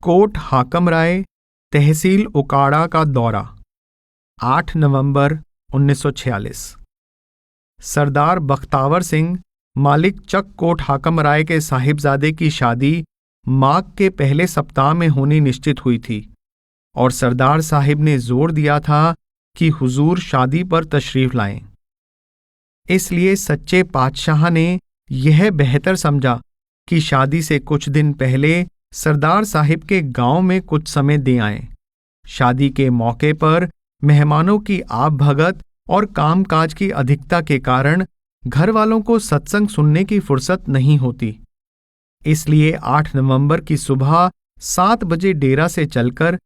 Coat हाकम राय, तहसील उकाड़ा का दौरा 8 नवंबर 1946। सरदार बख्तावर सिंह, मालिक चक कोट हाकम राय के साहिबजादे की शादी माघ के पहले सप्ताह में होनी निश्चित हुई थी और सरदार साहिब ने जोर दिया था कि हुजूर शादी पर तशरीफ लाएं। इसलिए सच्चे पातशाह ने यह बेहतर समझा कि शादी से कुछ दिन पहले सरदार साहिब के गांव में कुछ समय दे आएं। शादी के मौके पर मेहमानों की आवभगत और कामकाज की अधिकता के कारण घर वालों को सत्संग सुनने की फुर्सत नहीं होती। इसलिए 8 नवंबर की सुबह 7 बजे डेरा से चलकर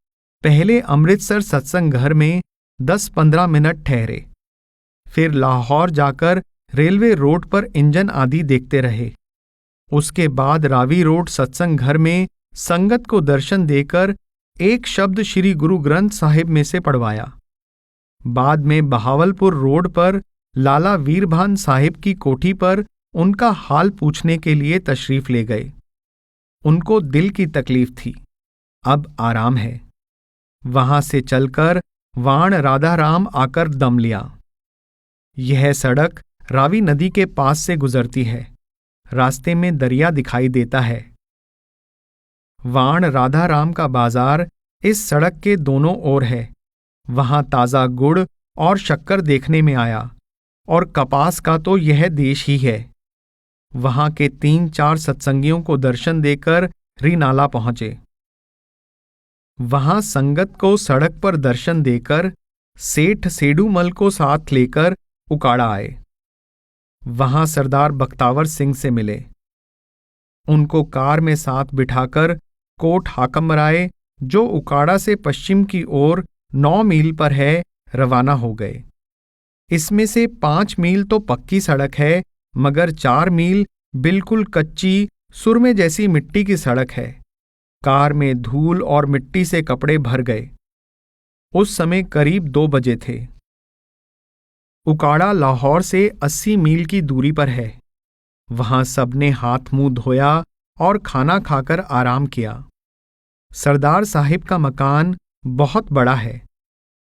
पहले अमृतसर सत्संग घर में 10-15 मिनट ठहरे। फिर लाहौर जाकर रेलवे रोड पर इंजन आदि देखते रहे। उसके बाद रावी रोड सत्संग घर में संगत को दर्शन देकर एक शब्द श्री गुरु ग्रंथ साहिब में से पढ़वाया। बाद में बहावलपुर रोड पर लाला वीरभान साहिब की कोठी पर उनका हाल पूछने के लिए तशरीफ ले गए। उनको दिल की तकलीफ थी, अब आराम है। वहां से चलकर वाण राधाराम आकर दम लिया। यह सड़क रावी नदी के पास से गुजरती है। रास्ते में दरिया दिखाई देता है। वाण राधाराम का बाजार इस सड़क के दोनों ओर है। वहां ताजा गुड़ और शक्कर देखने में आया और कपास का तो यह देश ही है। वहां के 3-4 सत्संगियों को दर्शन देकर रीनाला पहुंचे। वहां संगत को सड़क पर दर्शन देकर सेठ सेडूमल को साथ लेकर उकाड़ा आए। वहां सरदार बख्तावर सिंह से मिले। उनको कार में साथ बिठाकर कोट हाकम राय, जो उकाड़ा से पश्चिम की ओर 9 मील पर है, रवाना हो गए। इसमें से 5 मील तो पक्की सड़क है, मगर 4 मील बिल्कुल कच्ची सुरमे जैसी मिट्टी की सड़क है। कार में धूल और मिट्टी से कपड़े भर गए। उस समय करीब 2 बजे थे। उकाड़ा लाहौर से 80 मील की दूरी पर है। वहां सबने हाथ मुंह धोया और खाना खाकर आराम किया। सरदार साहिब का मकान बहुत बड़ा है।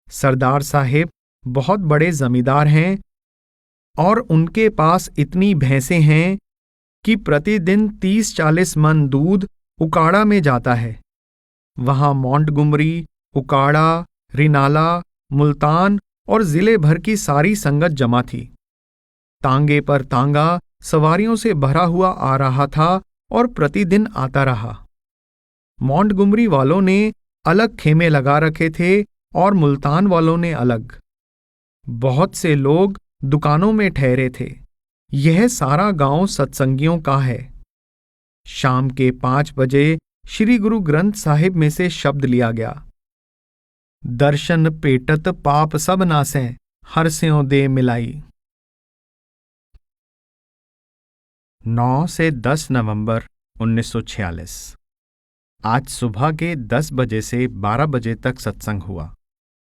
सरदार साहिब बहुत बड़े जमींदार हैं और उनके पास इतनी भैंसें हैं कि प्रतिदिन 30-40 मन दूध उकाड़ा में जाता है। वहां मोंटगुमरी, उकाड़ा, रिनाला, मुल्तान और जिले भर की सारी संगत जमा थी। तांगे पर तांगा सवारियों से भरा हुआ आ रहा था और प्रतिदिन आता रहा। मोंटगुमरी वालों ने अलग खेमे लगा रखे थे और मुल्तान वालों ने अलग। बहुत से लोग दुकानों में ठहरे थे। यह सारा गांव सत्संगियों का है। शाम के 5 बजे श्री गुरु ग्रंथ साहिब में से शब्द लिया गया, दर्शन पेटत पाप सब नासें, हर स्यों दे मिलाई। 9 से 10 नवंबर 1946। आज सुबह के 10 बजे से 12 बजे तक सत्संग हुआ।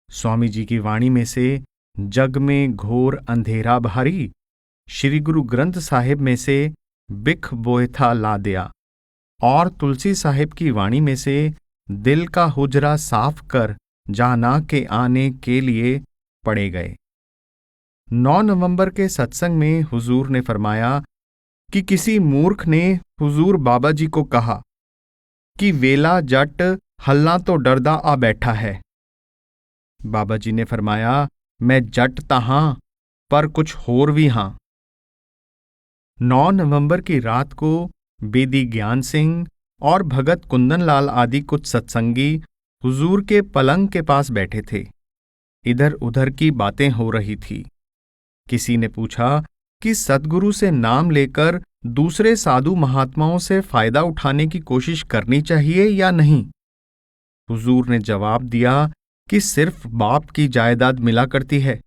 स्वामी जी की वाणी में से जग में घोर अंधेरा भारी, श्री गुरु ग्रंथ साहिब में से बिख बोएथा ला दिया और तुलसी साहिब की वाणी में से दिल का हुजरा साफ कर जाना के आने के लिए पढ़े गए। 9 नवंबर के सत्संग में हुजूर ने फरमाया कि किसी मूर्ख ने हुजूर बाबा जी को कहा कि वेला जट हल्ला तो डरदा आ बैठा है। बाबा जी ने फरमाया, मैं जट तहां पर कुछ होर भी हां। 9 नवंबर की रात को बेदी ज्ञान सिंह और भगत कुंदन लाल आदि कुछ सत्संगी हुजूर के पलंग के पास बैठे थे। इधर उधर की बातें हो रही थी। किसी ने पूछा कि सद्गुरु से नाम लेकर दूसरे साधु महात्माओं से फायदा उठाने की कोशिश करनी चाहिए या नहीं। हुजूर ने जवाब दिया कि सिर्फ बाप की जायदाद मिला करती है।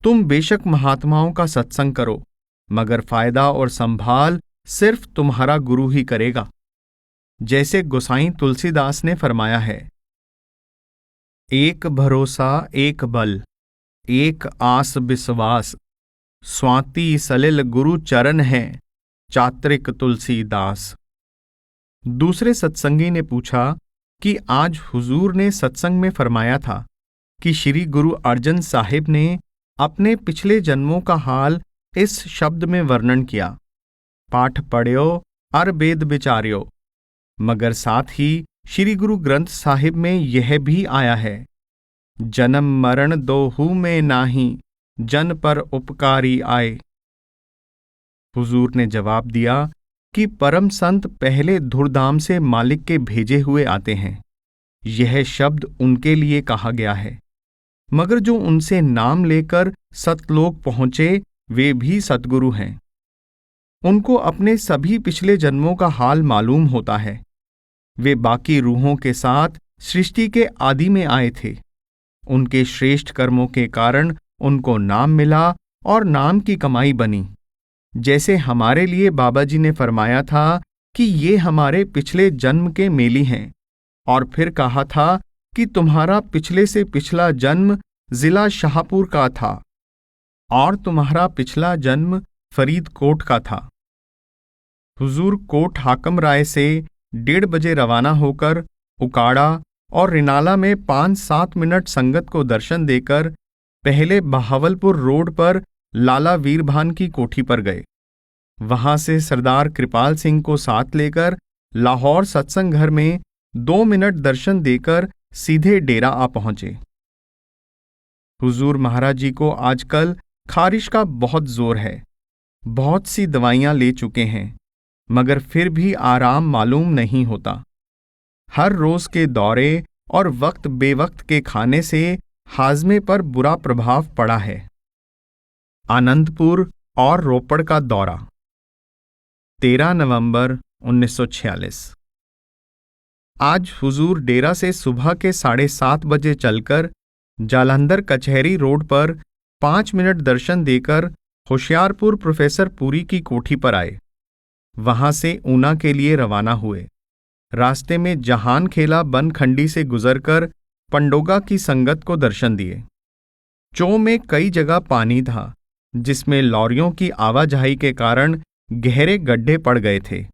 तुम बेशक महात्माओं का सत्संग करो, मगर फायदा और संभाल सिर्फ तुम्हारा गुरु ही करेगा। जैसे गोसाई तुलसीदास ने फरमाया है, एक भरोसा एक बल, एक आस विश्वास, स्वाति सलिल गुरु चरण है, चात्रिक तुलसीदास। दूसरे सत्संगी ने पूछा कि आज हुजूर ने सत्संग में फरमाया था कि श्री गुरु अर्जन साहिब ने अपने पिछले जन्मों का हाल इस शब्द में वर्णन किया, पाठ पढ़्यो अर वेद विचार्यो, मगर साथ ही श्री गुरु ग्रंथ साहिब में यह भी आया है, जन्म मरण दोहू में नाही, जन पर उपकारी आए। हुजूर ने जवाब दिया कि परम संत पहले धुरधाम से मालिक के भेजे हुए आते हैं, यह शब्द उनके लिए कहा गया है, मगर जो उनसे नाम लेकर सतलोक पहुंचे वे भी सतगुरु हैं। उनको अपने सभी पिछले जन्मों का हाल मालूम होता है। वे बाकी रूहों के साथ सृष्टि के आदि में आए थे। उनके श्रेष्ठ कर्मों के कारण उनको नाम मिला और नाम की कमाई बनी। जैसे हमारे लिए बाबा जी ने फरमाया था कि ये हमारे पिछले जन्म के मेली हैं, और फिर कहा था कि तुम्हारा पिछले से पिछला जन्म जिला शाहपुर का था और तुम्हारा पिछला जन्म फरीदकोट का था। हुजूर कोट हाकम राय से 1:30 बजे रवाना होकर उकाड़ा और रिनाला में 5-7 मिनट संगत को दर्शन देकर पहले बहावलपुर रोड पर लाला वीरभान की कोठी पर गए। वहां से सरदार कृपाल सिंह को साथ लेकर लाहौर सत्संग घर में 2 मिनट दर्शन देकर सीधे डेरा आ पहुंचे। हुजूर महाराज जी को आजकल खारिश का बहुत जोर है। बहुत सी दवाइयां ले चुके हैं, मगर फिर भी आराम मालूम नहीं होता। हर रोज के दौरे और वक्त बेवक्त के खाने से हाजमे पर बुरा प्रभाव पड़ा है। आनंदपुर और रोपड़ का दौरा 13 नवंबर 1946। आज हुजूर डेरा से सुबह के 7:30 बजे चलकर जालंधर कचहरी रोड पर 5 मिनट दर्शन देकर होशियारपुर प्रोफेसर पुरी की कोठी पर आए। वहां से ऊना के लिए रवाना हुए। रास्ते में जहान खेला बनखंडी से गुजरकर पंडोगा की संगत को दर्शन दिए। चो में कई जगह पानी था, जिसमें लॉरियों की आवाजाही के कारण गहरे गड्ढे पड़ गए थे।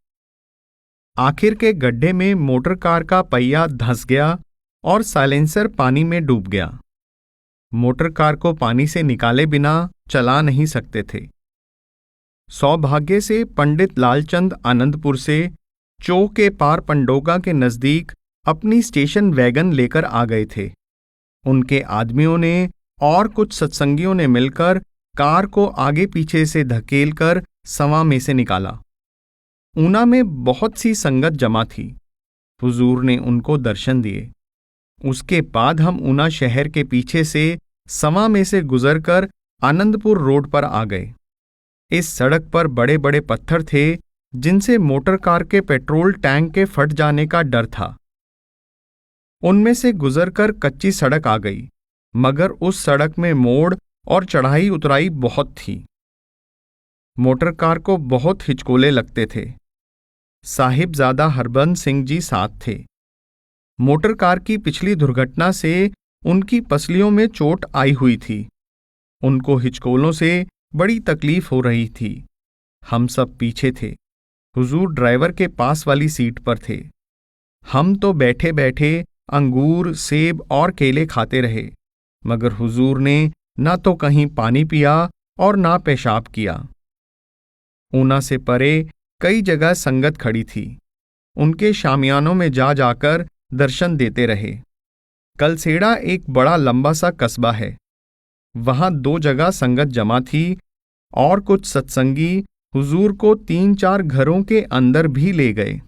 आखिर के गड्ढे में मोटर कार का पहिया धंस गया और साइलेंसर पानी में डूब गया। मोटर कार को पानी से निकाले बिना चला नहीं सकते थे। सौभाग्य से पंडित लालचंद आनंदपुर से चो के पार पंडोगा के नजदीक अपनी स्टेशन वैगन लेकर आ गए थे। उनके आदमियों ने और कुछ सत्संगियों ने मिलकर कार को आगे पीछे से धकेलकर सवा में से निकाला। ऊना में बहुत सी संगत जमा थी। हुजूर ने उनको दर्शन दिए। उसके बाद हम ऊना शहर के पीछे से सवा में से गुजरकर आनंदपुर रोड पर आ गए। इस सड़क पर बड़े बड़े पत्थर थे, जिनसे मोटर कार के पेट्रोल टैंक के फट जाने का डर था। उनमें से गुजरकर कच्ची सड़क आ गई, मगर उस सड़क में मोड़ और चढ़ाई उतराई बहुत थी। मोटर कार को बहुत हिचकोले लगते थे। साहिबजादा हरबंस सिंह जी साथ थे। मोटर कार की पिछली दुर्घटना से उनकी पसलियों में चोट आई हुई थी। उनको हिचकोलों से बड़ी तकलीफ हो रही थी। हम सब पीछे थे। हुजूर ड्राइवर के पास वाली सीट पर थे। हम तो बैठे बैठे अंगूर, सेब और केले खाते रहे, मगर हुजूर ने ना तो कहीं पानी पिया और ना पेशाब किया। ऊना से परे कई जगह संगत खड़ी थी। उनके शामियानों में जा जाकर दर्शन देते रहे। कलसेड़ा एक बड़ा लंबा सा कस्बा है। वहां 2 जगह संगत जमा थी और कुछ सत्संगी हुजूर को 3-4 घरों के अंदर भी ले गए।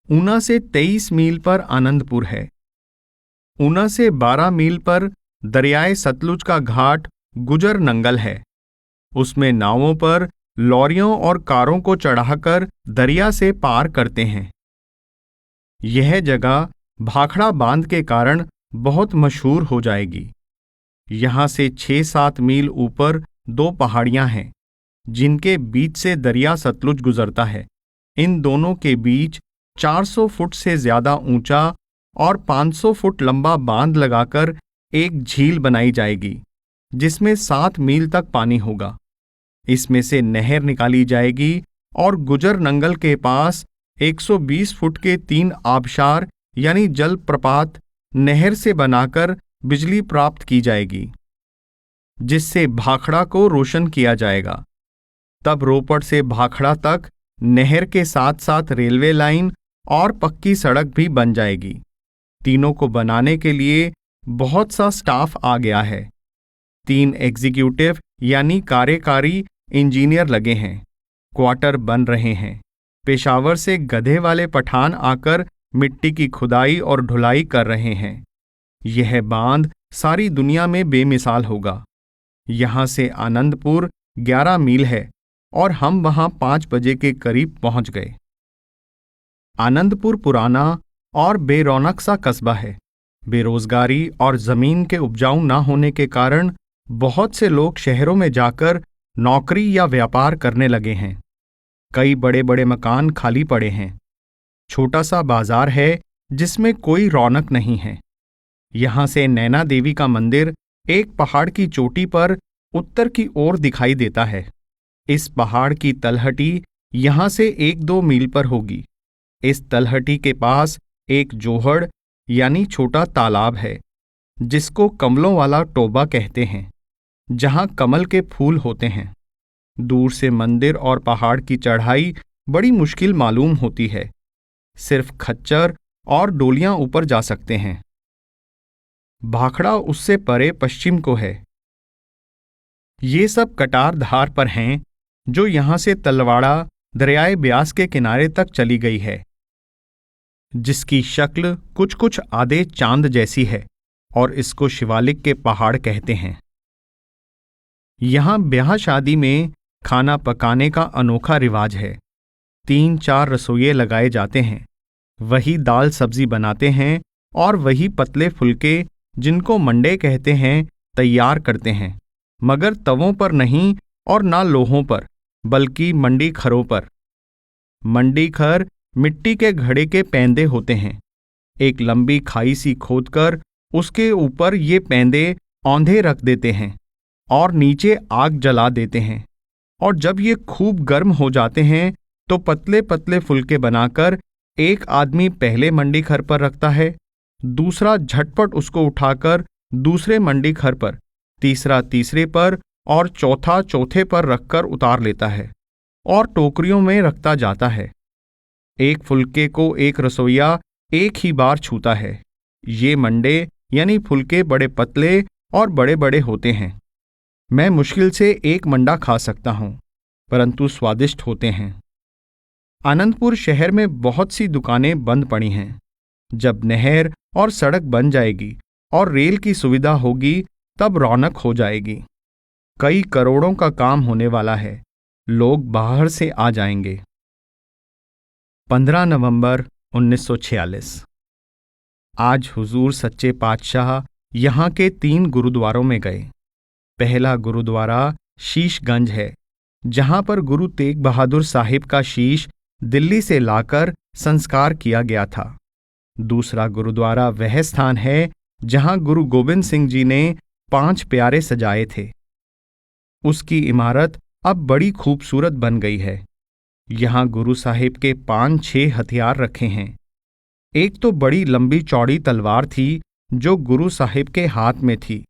ऊना से 23 मील पर आनंदपुर है। ऊना से 12 मील पर दरियाए सतलुज का घाट गुजर नंगल है। उसमें नावों पर लॉरियों और कारों को चढ़ाकर दरिया से पार करते हैं। यह जगह भाखड़ा बांध के कारण बहुत मशहूर हो जाएगी। यहां से 6-7 मील ऊपर 2 पहाड़ियां हैं, जिनके बीच से दरिया सतलुज गुजरता है। इन दोनों के बीच 400 फुट से ज्यादा ऊंचा और 500 फुट लंबा बांध लगाकर एक झील बनाई जाएगी, जिसमें 7 मील तक पानी होगा। इसमें से नहर निकाली जाएगी और गुजर नंगल के पास 120 फुट के 3 आबशार यानी जल प्रपात नहर से बनाकर बिजली प्राप्त की जाएगी, जिससे भाखड़ा को रोशन किया जाएगा। तब रोपड़ से भाखड़ा तक नहर के साथ साथ रेलवे लाइन और पक्की सड़क भी बन जाएगी। तीनों को बनाने के लिए बहुत सा स्टाफ आ गया है। 3 एग्जीक्यूटिव यानी कार्यकारी इंजीनियर लगे हैं। क्वार्टर बन रहे हैं। पेशावर से गधे वाले पठान आकर मिट्टी की खुदाई और ढुलाई कर रहे हैं। यह बांध सारी दुनिया में बेमिसाल होगा। यहां से आनंदपुर 11 मील है और हम वहां 5 बजे के करीब पहुंच गए। आनंदपुर पुराना और बेरौनक सा कस्बा है। बेरोजगारी और जमीन के उपजाऊ न होने के कारण बहुत से लोग शहरों में जाकर नौकरी या व्यापार करने लगे हैं। कई बड़े बड़े मकान खाली पड़े हैं। छोटा सा बाजार है जिसमें कोई रौनक नहीं है। यहां से नैना देवी का मंदिर एक पहाड़ की चोटी पर उत्तर की ओर दिखाई देता है। इस पहाड़ की तलहटी यहां से 1-2 मील पर होगी। इस तलहटी के पास एक जोहड़ यानी छोटा तालाब है, जिसको कमलों वाला टोबा कहते हैं, जहां कमल के फूल होते हैं। दूर से मंदिर और पहाड़ की चढ़ाई बड़ी मुश्किल मालूम होती है। सिर्फ खच्चर और डोलियां ऊपर जा सकते हैं। भाखड़ा उससे परे पश्चिम को है। ये सब कटार धार पर हैं, जो यहां से तलवाड़ा दरियाए ब्यास के किनारे तक चली गई है, जिसकी शक्ल कुछ कुछ आधे चांद जैसी है, और इसको शिवालिक के पहाड़ कहते हैं। यहां ब्याह शादी में खाना पकाने का अनोखा रिवाज है। 3-4 रसोइये लगाए जाते हैं। वही दाल सब्जी बनाते हैं और वही पतले फुलके, जिनको मंडे कहते हैं, तैयार करते हैं, मगर तवों पर नहीं और ना लोहों पर, बल्कि मंडी खरों पर। मंडी खर मिट्टी के घड़े के पैंदे होते हैं। एक लंबी खाई सी खोदकर उसके ऊपर ये पैंदे औंधे रख देते हैं और नीचे आग जला देते हैं, और जब ये खूब गर्म हो जाते हैं तो पतले पतले फुलके बनाकर एक आदमी पहले मंडी खर पर रखता है, दूसरा झटपट उसको उठाकर दूसरे मंडी खर पर, तीसरा तीसरे पर और चौथा चौथे पर रखकर उतार लेता है और टोकरियों में रखता जाता है। एक फुलके को एक रसोइया एक ही बार छूता है। ये मंडे यानी फुलके बड़े पतले और बड़े बड़े होते हैं। मैं मुश्किल से एक मंडा खा सकता हूं, परंतु स्वादिष्ट होते हैं। आनंदपुर शहर में बहुत सी दुकानें बंद पड़ी हैं। जब नहर और सड़क बन जाएगी और रेल की सुविधा होगी, तब रौनक हो जाएगी। कई करोड़ों का काम होने वाला है। लोग बाहर से आ जाएंगे। 15 नवंबर 1946। आज हुजूर सच्चे पातशाह यहाँ के 3 गुरुद्वारों में गए। पहला गुरुद्वारा शीशगंज है, जहां पर गुरु तेग बहादुर साहिब का शीश दिल्ली से लाकर संस्कार किया गया था। दूसरा गुरुद्वारा वह स्थान है जहां गुरु गोबिंद सिंह जी ने 5 प्यारे सजाए थे। उसकी इमारत अब बड़ी खूबसूरत बन गई है। यहां गुरु साहिब के 5-6 हथियार रखे हैं। एक तो बड़ी लंबी चौड़ी तलवार थी, जो गुरु साहिब के हाथ में थी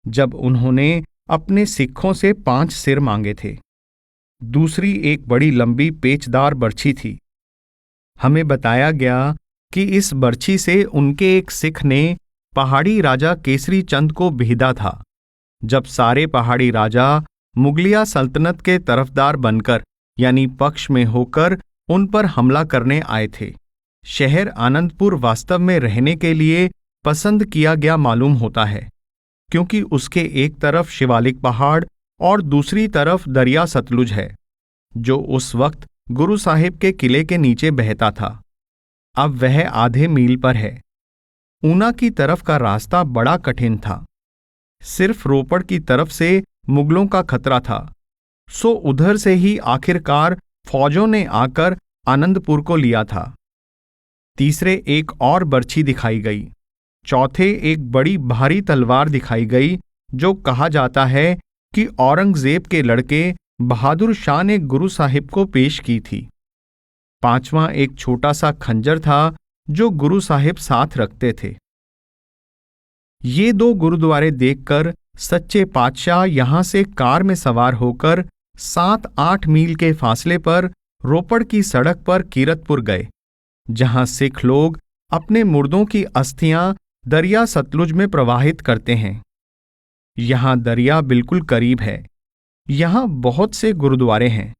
जब उन्होंने अपने सिखों से 5 सिर मांगे थे। दूसरी एक बड़ी लंबी पेचदार बर्छी थी। हमें बताया गया कि इस बर्छी से उनके एक सिख ने पहाड़ी राजा केसरी चंद को भेदा था, जब सारे पहाड़ी राजा मुगलिया सल्तनत के तरफदार बनकर यानी पक्ष में होकर उन पर हमला करने आए थे। शहर आनंदपुर वास्तव में रहने के लिए पसंद किया गया मालूम होता है, क्योंकि उसके एक तरफ शिवालिक पहाड़ और दूसरी तरफ दरिया सतलुज है, जो उस वक्त गुरु साहिब के किले के नीचे बहता था। अब वह आधे मील पर है। ऊना की तरफ का रास्ता बड़ा कठिन था। सिर्फ रोपड़ की तरफ से मुगलों का खतरा था, सो उधर से ही आखिरकार फौजों ने आकर आनंदपुर को लिया था। तीसरे एक और बर्छी दिखाई गई। चौथे एक बड़ी भारी तलवार दिखाई गई, जो कहा जाता है कि औरंगजेब के लड़के बहादुर शाह ने गुरु साहिब को पेश की थी। 5वां एक छोटा सा खंजर था जो गुरु साहिब साथ रखते थे। ये 2 गुरुद्वारे देखकर सच्चे पातशाह यहां से कार में सवार होकर 7-8 मील के फासले पर रोपड़ की सड़क पर कीरतपुर गए, जहां सिख लोग अपने मुर्दों की अस्थियां दरिया सतलुज में प्रवाहित करते हैं। यहां दरिया बिल्कुल करीब है। यहां बहुत से गुरुद्वारे हैं,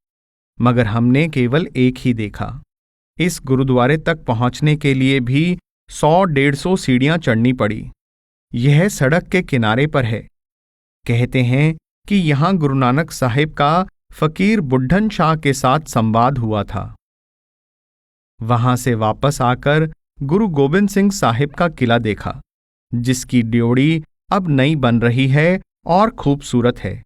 मगर हमने केवल एक ही देखा। इस गुरुद्वारे तक पहुंचने के लिए भी 100-150 सीढ़ियां चढ़नी पड़ी। यह सड़क के किनारे पर है। कहते हैं कि यहां गुरु नानक साहिब का फकीर बुढ़न शाह के साथ संवाद हुआ था। वहां से वापस आकर गुरु गोबिंद सिंह साहिब का किला देखा, जिसकी ड्योढ़ी अब नई बन रही है और खूबसूरत है।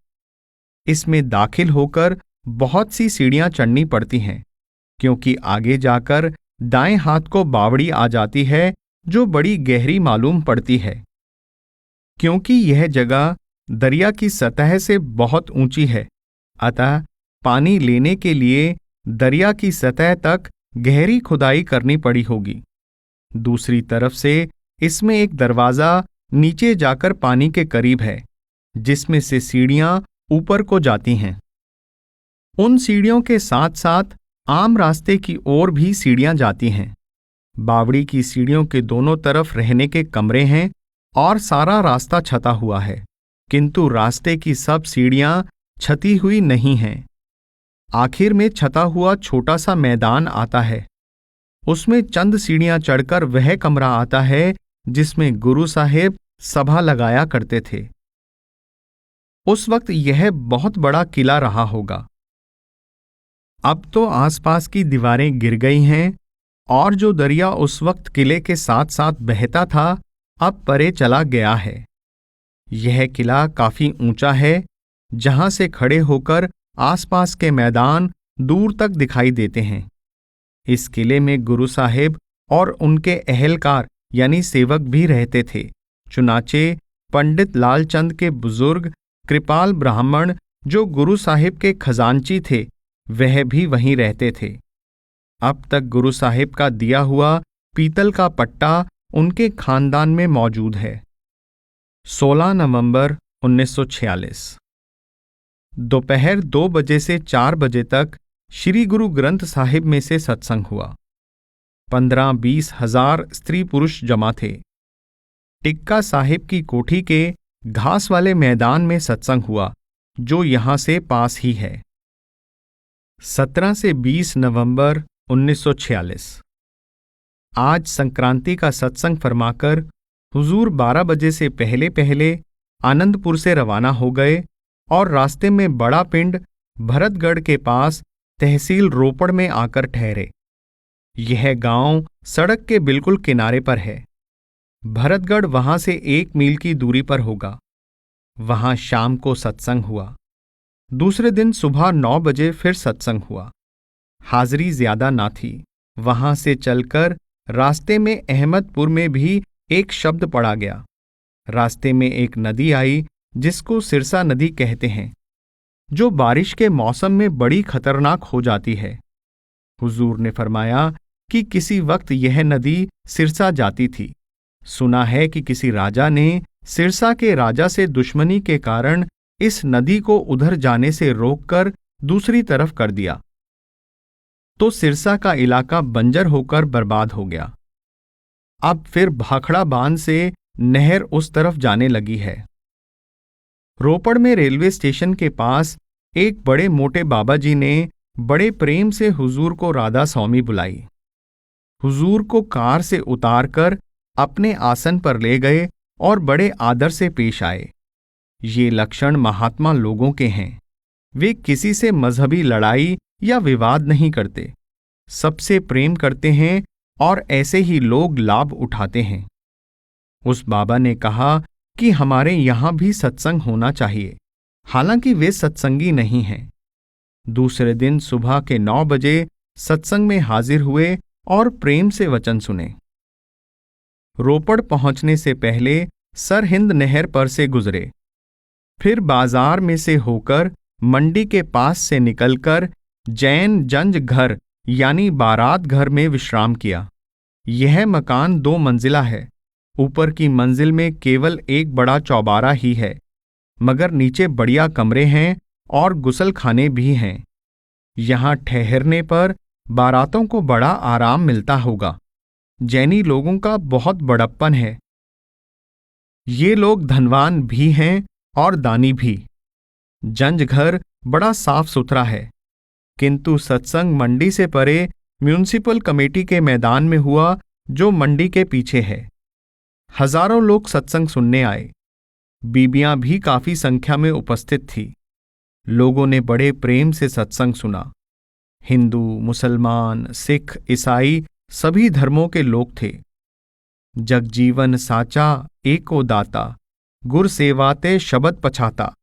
इसमें दाखिल होकर बहुत सी सीढ़ियां चढ़नी पड़ती हैं, क्योंकि आगे जाकर दाएं हाथ को बावड़ी आ जाती है, जो बड़ी गहरी मालूम पड़ती है। क्योंकि यह जगह दरिया की सतह से बहुत ऊंची है, अतः पानी लेने के लिए दरिया की सतह तक गहरी खुदाई करनी पड़ी होगी। दूसरी तरफ से इसमें एक दरवाजा नीचे जाकर पानी के करीब है, जिसमें से सीढ़ियां ऊपर को जाती हैं। उन सीढ़ियों के साथ साथ आम रास्ते की ओर भी सीढ़ियां जाती हैं। बावड़ी की सीढ़ियों के दोनों तरफ रहने के कमरे हैं और सारा रास्ता छता हुआ है, किंतु रास्ते की सब सीढ़ियां छती हुई नहीं हैं। आखिर में छता हुआ छोटा सा मैदान आता है। उसमें चंद सीढ़ियां चढ़कर वह कमरा आता है जिसमें गुरु साहिब सभा लगाया करते थे। उस वक्त यह बहुत बड़ा किला रहा होगा। अब तो आसपास की दीवारें गिर गई हैं और जो दरिया उस वक्त किले के साथ साथ बहता था, अब परे चला गया है। यह किला काफी ऊंचा है, जहां से खड़े होकर आसपास के मैदान दूर तक दिखाई देते हैं। इस किले में गुरु साहिब और उनके अहलकार यानी सेवक भी रहते थे। चुनाचे पंडित लालचंद के बुजुर्ग कृपाल ब्राह्मण, जो गुरु साहिब के खजांची थे, वह भी वहीं रहते थे। अब तक गुरु साहिब का दिया हुआ पीतल का पट्टा उनके खानदान में मौजूद है। 16 नवंबर 1946 दोपहर 2 बजे से 4 बजे तक श्री गुरु ग्रंथ साहिब में से सत्संग हुआ। 15-20 हजार स्त्री पुरुष जमा थे। टिक्का साहिब की कोठी के घास वाले मैदान में सत्संग हुआ, जो यहां से पास ही है। 17 से 20 नवंबर 1946 आज संक्रांति का सत्संग फरमाकर हुजूर 12 बजे से पहले पहले आनंदपुर से रवाना हो गए और रास्ते में बड़ा पिंड भरतगढ़ के पास तहसील रोपड़ में आकर ठहरे। यह गांव सड़क के बिल्कुल किनारे पर है। भरतगढ़ वहां से 1 मील की दूरी पर होगा। वहां शाम को सत्संग हुआ। दूसरे दिन सुबह 9 बजे फिर सत्संग हुआ। हाजिरी ज्यादा ना थी। वहां से चलकर रास्ते में अहमदपुर में भी एक शब्द पड़ा गया। रास्ते में एक नदी आई जिसको सिरसा नदी कहते हैं, जो बारिश के मौसम में बड़ी खतरनाक हो जाती है। हुजूर ने फरमाया कि किसी वक्त यह नदी सिरसा जाती थी। सुना है कि किसी राजा ने सिरसा के राजा से दुश्मनी के कारण इस नदी को उधर जाने से रोककर दूसरी तरफ कर दिया, तो सिरसा का इलाका बंजर होकर बर्बाद हो गया। अब फिर भाखड़ा बांध से नहर उस तरफ जाने लगी है। रोपड़ में रेलवे स्टेशन के पास एक बड़े मोटे बाबा जी ने बड़े प्रेम से हुजूर को राधा स्वामी बुलाई। हुजूर को कार से उतारकर अपने आसन पर ले गए और बड़े आदर से पेश आए। ये लक्षण महात्मा लोगों के हैं। वे किसी से मजहबी लड़ाई या विवाद नहीं करते, सबसे प्रेम करते हैं और ऐसे ही लोग लाभ उठाते हैं। उस बाबा ने कहा कि हमारे यहां भी सत्संग होना चाहिए, हालांकि वे सत्संगी नहीं हैं। दूसरे दिन सुबह के 9 बजे सत्संग में हाजिर हुए और प्रेम से वचन सुने। रोपड़ पहुंचने से पहले सरहिंद नहर पर से गुजरे, फिर बाजार में से होकर मंडी के पास से निकलकर जैन जंज घर यानी बारात घर में विश्राम किया। यह मकान 2 मंजिला है। ऊपर की मंजिल में केवल एक बड़ा चौबारा ही है, मगर नीचे बढ़िया कमरे हैं और गुसल खाने भी हैं। यहाँ ठहरने पर बारातों को बड़ा आराम मिलता होगा। जैनी लोगों का बहुत बड़प्पन है। ये लोग धनवान भी हैं और दानी भी। जंज घर बड़ा साफ सुथरा है, किंतु सत्संग मंडी से परे म्यूनिसिपल कमेटी के मैदान में हुआ, जो मंडी के पीछे है। हजारों लोग सत्संग सुनने आए। बीबियां भी काफी संख्या में उपस्थित थी। लोगों ने बड़े प्रेम से सत्संग सुना। हिंदू, मुसलमान, सिख, ईसाई सभी धर्मों के लोग थे। जगजीवन साचा एको दाता, गुर सेवाते शब्द पछाता।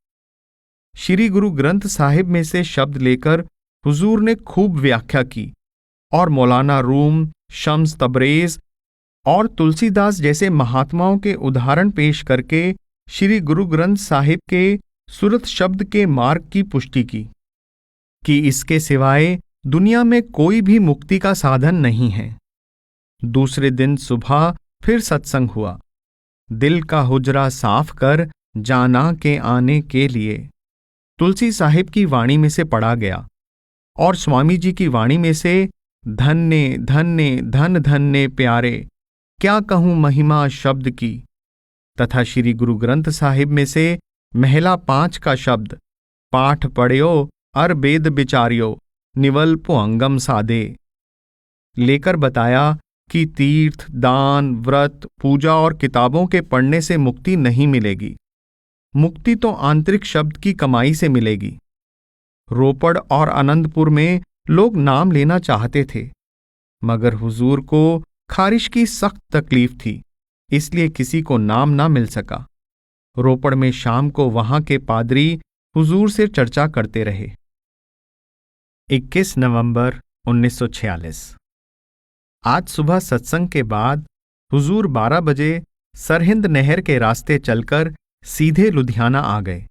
श्री गुरु ग्रंथ साहिब में से शब्द लेकर हुजूर ने खूब व्याख्या की और मौलाना रूम, शम्स तबरेज और तुलसीदास जैसे महात्माओं के उदाहरण पेश करके श्री गुरु ग्रंथ साहिब के सुरत शब्द के मार्ग की पुष्टि की कि इसके सिवाय दुनिया में कोई भी मुक्ति का साधन नहीं है। दूसरे दिन सुबह फिर सत्संग हुआ। दिल का हुजरा साफ कर जाना के आने के लिए तुलसी साहिब की वाणी में से पढ़ा गया और स्वामी जी की वाणी में से धन्य धन्य धन धन्य प्यारे, क्या कहूं महिमा शब्द की, तथा श्री गुरु ग्रंथ साहिब में से महला 5 का शब्द पाठ पढ़्यो अर वेद विचार्यो निवल पुअंगम साधे लेकर बताया कि तीर्थ, दान, व्रत, पूजा और किताबों के पढ़ने से मुक्ति नहीं मिलेगी। मुक्ति तो आंतरिक शब्द की कमाई से मिलेगी। रोपड़ और आनंदपुर में लोग नाम लेना चाहते थे, मगर हुजूर को खारिश की सख्त तकलीफ थी, इसलिए किसी को नाम ना मिल सका। रोपड़ में शाम को वहां के पादरी हुजूर से चर्चा करते रहे। 21 नवंबर 1946। आज सुबह सत्संग के बाद हुजूर 12 बजे सरहिंद नहर के रास्ते चलकर सीधे लुधियाना आ गए।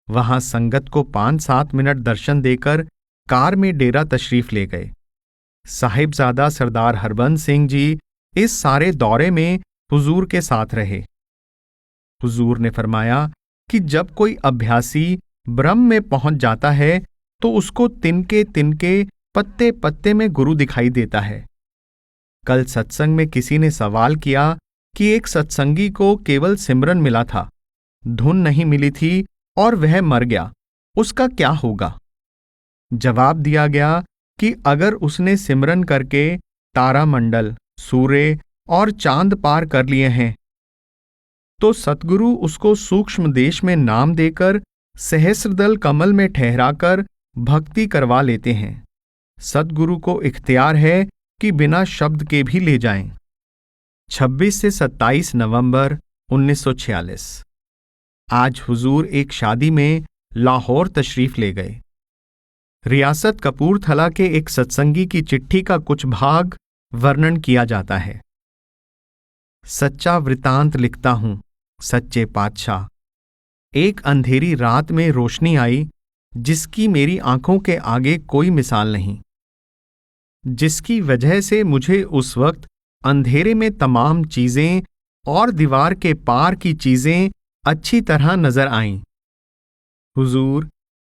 वहां संगत को 5-7 मिनट दर्शन देकर कार में डेरा तशरीफ ले गए। साहिबजादा सरदार हरबंस सिंह जी इस सारे दौरे में हुजूर के साथ रहे। हुजूर ने फरमाया कि जब कोई अभ्यासी ब्रह्म में पहुंच जाता है तो उसको तिनके तिनके, पत्ते पत्ते में गुरु दिखाई देता है। कल सत्संग में किसी ने सवाल किया कि एक सत्संगी को केवल सिमरन मिला था, धुन नहीं मिली थी और वह मर गया, उसका क्या होगा? जवाब दिया गया कि अगर उसने सिमरन करके तारामंडल, सूर्य और चांद पार कर लिए हैं तो सतगुरु उसको सूक्ष्म देश में नाम देकर सहस्रदल कमल में ठहराकर भक्ति करवा लेते हैं। सतगुरु को इख्तियार है कि बिना शब्द के भी ले जाएं। 26 से 27 नवंबर 1946। आज हुजूर एक शादी में लाहौर तशरीफ ले गए। रियासत कपूरथला के एक सत्संगी की चिट्ठी का कुछ भाग वर्णन किया जाता है। सच्चा वृतांत लिखता हूं, सच्चे पातशाह। एक अंधेरी रात में रोशनी आई जिसकी मेरी आंखों के आगे कोई मिसाल नहीं, जिसकी वजह से मुझे उस वक्त अंधेरे में तमाम चीजें और दीवार के पार की चीजें अच्छी तरह नजर आईं। हुजूर,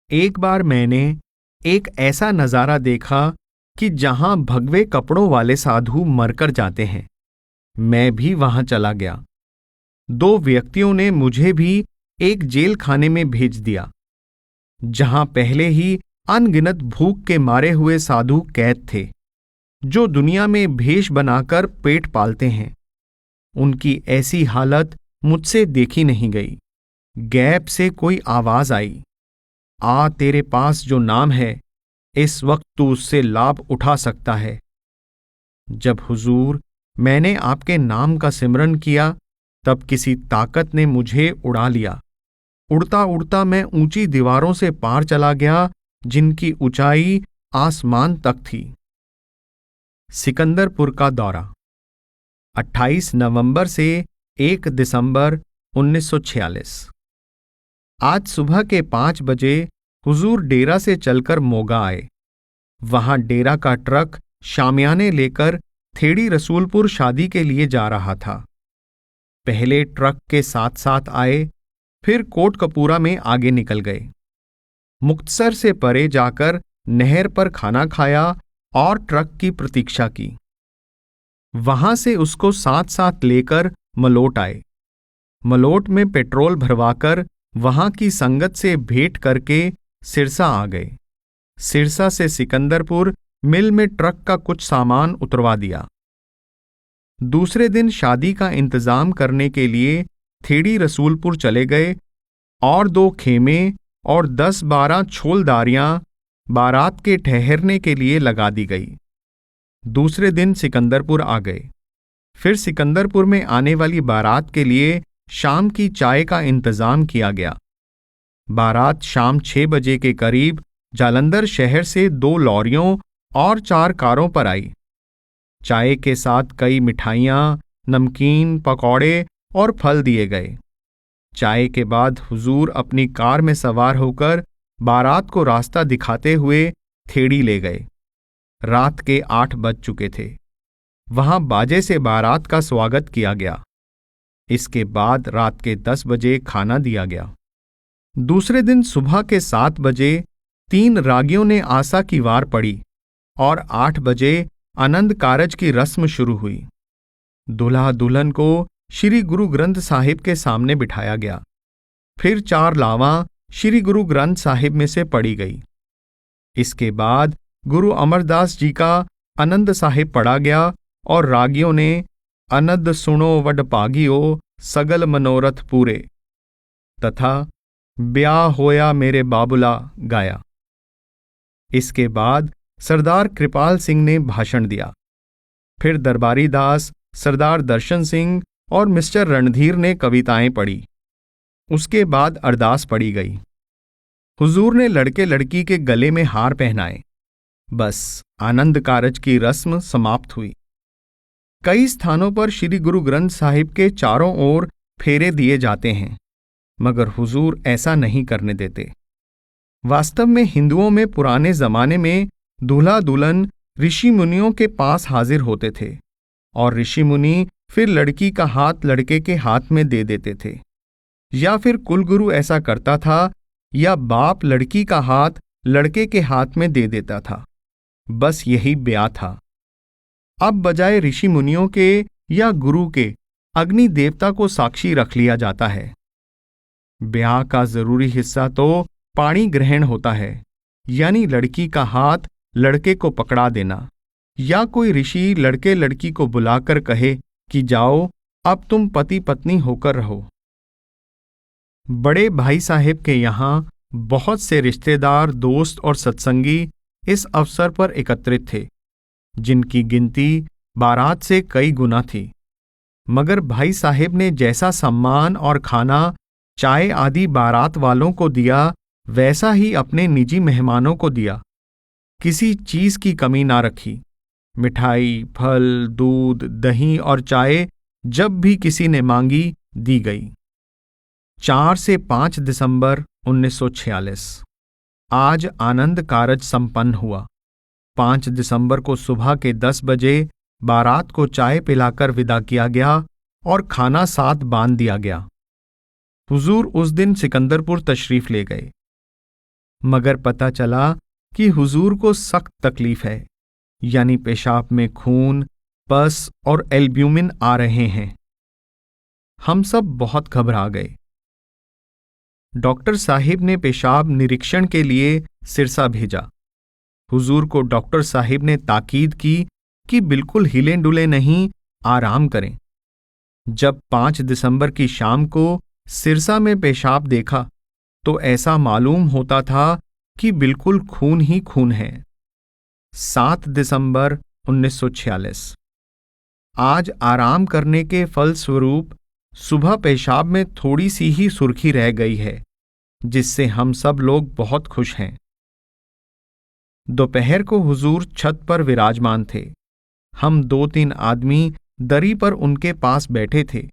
एक बार मैंने एक ऐसा नजारा देखा कि जहां भगवे कपड़ों वाले साधु मरकर जाते हैं, मैं भी वहां चला गया। 2 व्यक्तियों ने मुझे भी एक जेल खाने में भेज दिया, जहां पहले ही अनगिनत भूख के मारे हुए साधु कैद थे, जो दुनिया में भेष बनाकर पेट पालते हैं। उनकी ऐसी हालत मुझसे देखी नहीं गई। गैप से कोई आवाज आई, आ तेरे पास जो नाम है, इस वक्त तू उससे लाभ उठा सकता है। जब हुजूर मैंने आपके नाम का सिमरन किया, तब किसी ताकत ने मुझे उड़ा लिया। उड़ता उड़ता मैं ऊंची दीवारों से पार चला गया, जिनकी ऊंचाई आसमान तक थी। सिकंदरपुर का दौरा 28 नवंबर से 1 दिसंबर 1946। आज सुबह के 5 बजे हुजूर डेरा से चलकर मोगा आए। वहां डेरा का ट्रक शामियाने लेकर थेड़ी रसूलपुर शादी के लिए जा रहा था। पहले ट्रक के साथ साथ आए, फिर कोटकपूरा में आगे निकल गए। मुक्तसर से परे जाकर नहर पर खाना खाया और ट्रक की प्रतीक्षा की। वहां से उसको साथ साथ लेकर मलोट आए। मलोट में पेट्रोल भरवाकर वहां की संगत से भेंट करके सिरसा आ गए। सिरसा से सिकंदरपुर मिल में ट्रक का कुछ सामान उतरवा दिया। दूसरे दिन शादी का इंतजाम करने के लिए थेड़ी रसूलपुर चले गए और 2 खेमे और 10-12 छोलदारियां बारात के ठहरने के लिए लगा दी गई। दूसरे दिन सिकंदरपुर आ गए। फिर सिकंदरपुर में आने वाली बारात के लिए शाम की चाय का इंतजाम किया गया। बारात शाम 6 बजे के करीब जालंधर शहर से 2 लॉरियों और 4 कारों पर आई। चाय के साथ कई मिठाइयाँ, नमकीन, पकौड़े और फल दिए गए। चाय के बाद हुजूर अपनी कार में सवार होकर बारात को रास्ता दिखाते हुए थेड़ी ले गए। रात के 8 बज चुके थे। वहां बाजे से बारात का स्वागत किया गया। इसके बाद रात के 10 बजे खाना दिया गया। दूसरे दिन सुबह के 7 बजे 3 रागियों ने आशा की वार पड़ी और 8 बजे आनंद कारज की रस्म शुरू हुई। दूल्हा दुल्हन को श्री गुरु ग्रंथ साहिब के सामने बिठाया गया। फिर 4 लावां श्री गुरु ग्रंथ साहिब में से पढ़ी गई। इसके बाद गुरु अमरदास जी का आनंद साहिब पढ़ा गया और रागियों ने अनद सुनो वड पागियो सगल मनोरथ पूरे तथा ब्याह होया मेरे बाबुला गाया। इसके बाद सरदार कृपाल सिंह ने भाषण दिया। फिर दरबारी दास, सरदार दर्शन सिंह और मिस्टर रणधीर ने कविताएं पढ़ी। उसके बाद अरदास पढ़ी गई। हुजूर ने लड़के लड़की के गले में हार पहनाए। बस आनंद कारज की रस्म समाप्त हुई। कई स्थानों पर श्री गुरु ग्रंथ साहिब के चारों ओर फेरे दिए जाते हैं, मगर हुजूर ऐसा नहीं करने देते। वास्तव में हिंदुओं में पुराने जमाने में दूल्हा दुल्हन ऋषि मुनियों के पास हाजिर होते थे और ऋषि मुनि फिर लड़की का हाथ लड़के के हाथ में दे देते थे, या फिर कुलगुरु ऐसा करता था, या बाप लड़की का हाथ लड़के के हाथ में दे देता था। बस यही ब्याह था। अब बजाय ऋषि मुनियों के या गुरु के अग्नि देवता को साक्षी रख लिया जाता है। ब्याह का जरूरी हिस्सा तो पाणी ग्रहण होता है, यानी लड़की का हाथ लड़के को पकड़ा देना, या कोई ऋषि लड़के लड़की को बुलाकर कहे कि जाओ अब तुम पति पत्नी होकर रहो। बड़े भाई साहेब के यहाँ बहुत से रिश्तेदार, दोस्त और सत्संगी इस अवसर पर एकत्रित थे, जिनकी गिनती बारात से कई गुना थी। मगर भाई साहेब ने जैसा सम्मान और खाना, चाय आदि बारात वालों को दिया, वैसा ही अपने निजी मेहमानों को दिया। किसी चीज की कमी ना रखी। मिठाई, फल, दूध, दही और चाय जब भी किसी ने मांगी दी गई। 4 से 5 दिसंबर 1946 आज आनंद कारज संपन्न हुआ। 5 दिसंबर को सुबह के 10 बजे बारात को चाय पिलाकर विदा किया गया और खाना साथ बांध दिया गया। हुजूर उस दिन सिकंदरपुर तशरीफ ले गए, मगर पता चला कि हुजूर को सख्त तकलीफ है, यानी पेशाब में खून, पस और एल्ब्यूमिन आ रहे हैं। हम सब बहुत घबरा गए। डॉक्टर साहिब ने पेशाब निरीक्षण के लिए सिरसा भेजा। हुजूर को डॉक्टर साहिब ने ताकीद की कि बिल्कुल हिलें डुले नहीं, आराम करें। जब 5 दिसंबर की शाम को सिरसा में पेशाब देखा तो ऐसा मालूम होता था कि बिल्कुल खून ही खून है। 7 दिसंबर 1946 आज आराम करने के फलस्वरूप सुबह पेशाब में थोड़ी सी ही सुर्खी रह गई है, जिससे हम सब लोग बहुत खुश हैं। दोपहर को हुजूर छत पर विराजमान थे। हम 2-3 आदमी दरी पर उनके पास बैठे थे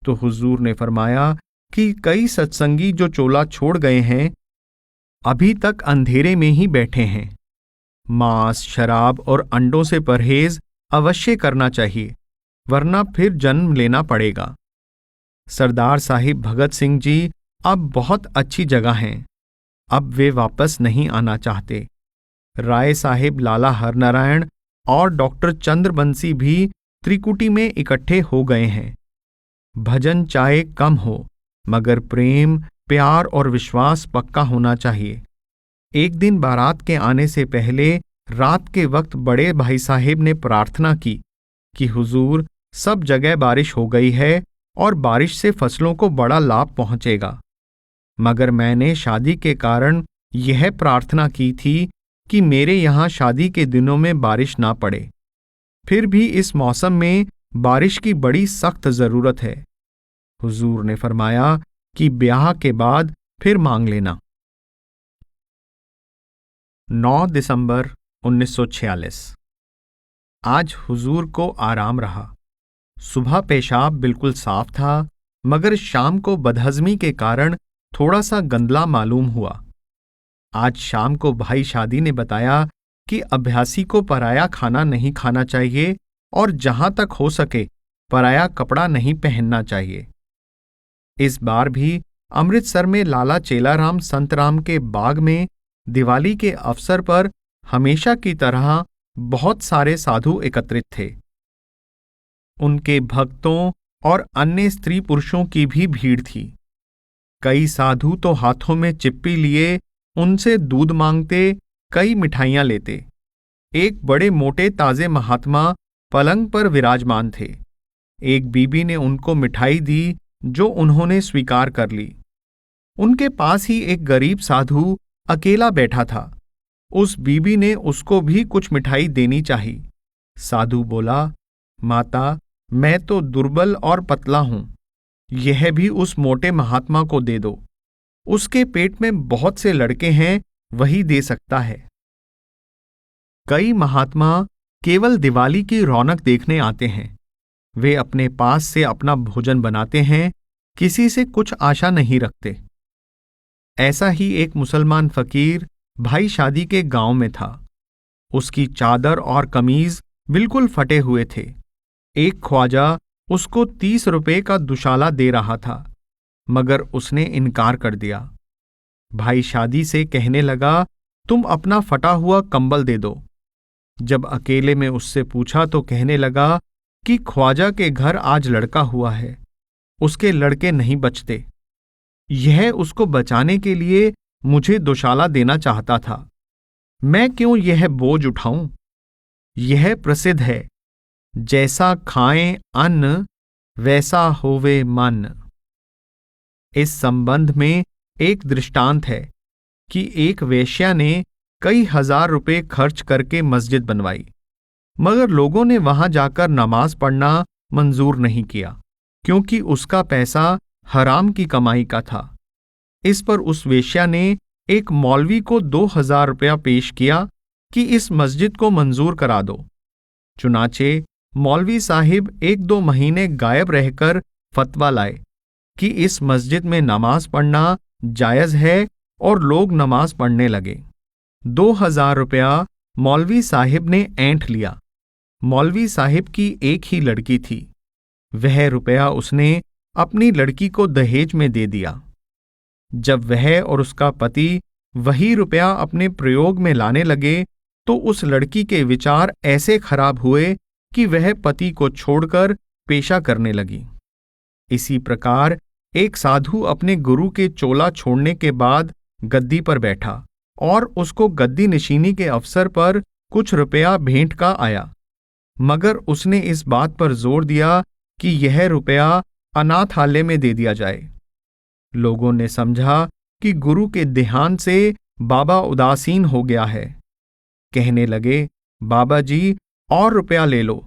तो हुजूर ने फरमाया कि कई सत्संगी जो चोला छोड़ गए हैं, अभी तक अंधेरे में ही बैठे हैं। मांस, शराब और अंडों से परहेज अवश्य करना चाहिए, वरना फिर जन्म लेना पड़ेगा। सरदार साहिब भगत सिंह जी अब बहुत अच्छी जगह हैं। अब वे वापस नहीं आना चाहते। राय साहिब, लाला हरनारायण और डॉक्टर चंद्रबंसी भी त्रिकुटी में इकट्ठे हो गए हैं। भजन चाहे कम हो, मगर प्रेम, प्यार और विश्वास पक्का होना चाहिए। एक दिन बारात के आने से पहले रात के वक्त बड़े भाई साहिब ने प्रार्थना की कि हुजूर, सब जगह बारिश हो गई है और बारिश से फसलों को बड़ा लाभ पहुंचेगा। मगर मैंने शादी के कारण यह प्रार्थना की थी कि मेरे यहाँ शादी के दिनों में बारिश ना पड़े। फिर भी इस मौसम में बारिश की बड़ी सख्त जरूरत है। हुजूर ने फरमाया कि ब्याह के बाद फिर मांग लेना। 9 दिसंबर 1946। आज हुजूर को आराम रहा। सुबह पेशाब बिल्कुल साफ था, मगर शाम को बदहजमी के कारण थोड़ा सा गंदला मालूम हुआ। आज शाम को भाई शादी ने बताया कि अभ्यासी को पराया खाना नहीं खाना चाहिए और जहां तक हो सके पराया कपड़ा नहीं पहनना चाहिए। इस बार भी अमृतसर में लाला चेलाराम संतराम के बाग में दिवाली के अवसर पर हमेशा की तरह बहुत सारे साधु एकत्रित थे। उनके भक्तों और अन्य स्त्री पुरुषों की भी भीड़ थी। कई साधु तो हाथों में चिप्पी लिए उनसे दूध मांगते, कई मिठाइयां लेते। एक बड़े मोटे ताजे महात्मा पलंग पर विराजमान थे। एक बीबी ने उनको मिठाई दी जो उन्होंने स्वीकार कर ली। उनके पास ही एक गरीब साधु अकेला बैठा था। उस बीबी ने उसको भी कुछ मिठाई देनी चाहिए। साधु बोला, माता, मैं तो दुर्बल और पतला हूं, यह भी उस मोटे महात्मा को दे दो। उसके पेट में बहुत से लड़के हैं, वही दे सकता है। कई महात्मा केवल दिवाली की रौनक देखने आते हैं। वे अपने पास से अपना भोजन बनाते हैं, किसी से कुछ आशा नहीं रखते। ऐसा ही एक मुसलमान फकीर भाई शादी के गांव में था। उसकी चादर और कमीज बिल्कुल फटे हुए थे। एक ख्वाजा उसको 30 रुपए का दुशाला दे रहा था, मगर उसने इनकार कर दिया। भाई शादी से कहने लगा, तुम अपना फटा हुआ कंबल दे दो। जब अकेले में उससे पूछा तो कहने लगा कि ख्वाजा के घर आज लड़का हुआ है, उसके लड़के नहीं बचते। यह उसको बचाने के लिए मुझे दुशाला देना चाहता था। मैं क्यों यह बोझ उठाऊं? यह प्रसिद्ध है, जैसा खाएं अन्न वैसा होवे मन। इस संबंध में एक दृष्टांत है कि एक वेश्या ने कई हजार रुपए खर्च करके मस्जिद बनवाई, मगर लोगों ने वहां जाकर नमाज पढ़ना मंजूर नहीं किया, क्योंकि उसका पैसा हराम की कमाई का था। इस पर उस वेश्या ने एक मौलवी को 2000 रुपया पेश किया कि इस मस्जिद को मंजूर करा दो। चुनाचे मौलवी साहिब 1-2 महीने गायब रहकर फतवा लाए कि इस मस्जिद में नमाज पढ़ना जायज है, और लोग नमाज पढ़ने लगे। 2000 रुपया मौलवी साहिब ने ऐंठ लिया। मौलवी साहिब की एक ही लड़की थी। वह रुपया उसने अपनी लड़की को दहेज में दे दिया। जब वह और उसका पति वही रुपया अपने प्रयोग में लाने लगे तो उस लड़की के विचार ऐसे खराब हुए कि वह पति को छोड़कर पेशा करने लगी। इसी प्रकार एक साधु अपने गुरु के चोला छोड़ने के बाद गद्दी पर बैठा और उसको गद्दी निशीनी के अवसर पर कुछ रुपया भेंट का आया, मगर उसने इस बात पर जोर दिया कि यह रुपया अनाथालय में दे दिया जाए। लोगों ने समझा कि गुरु के देहांत से बाबा उदासीन हो गया है। कहने लगे, बाबा जी और रुपया ले लो,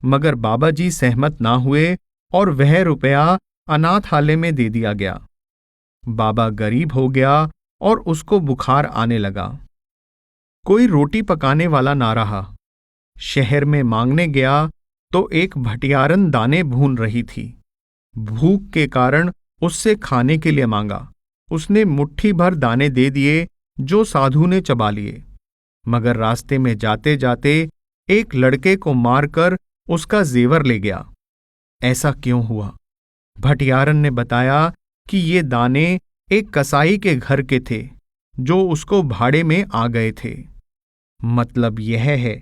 मगर बाबा जी सहमत ना हुए और वह रुपया अनाथालय में दे दिया गया। बाबा गरीब हो गया और उसको बुखार आने लगा। कोई रोटी पकाने वाला ना रहा। शहर में मांगने गया तो एक भटियारन दाने भून रही थी। भूख के कारण उससे खाने के लिए मांगा। उसने मुट्ठी भर दाने दे दिए जो साधु ने चबा लिए। मगर रास्ते में जाते जाते एक लड़के को मारकर उसका जेवर ले गया। ऐसा क्यों हुआ? भटियारन ने बताया कि ये दाने एक कसाई के घर के थे जो उसको भाड़े में आ गए थे। मतलब यह है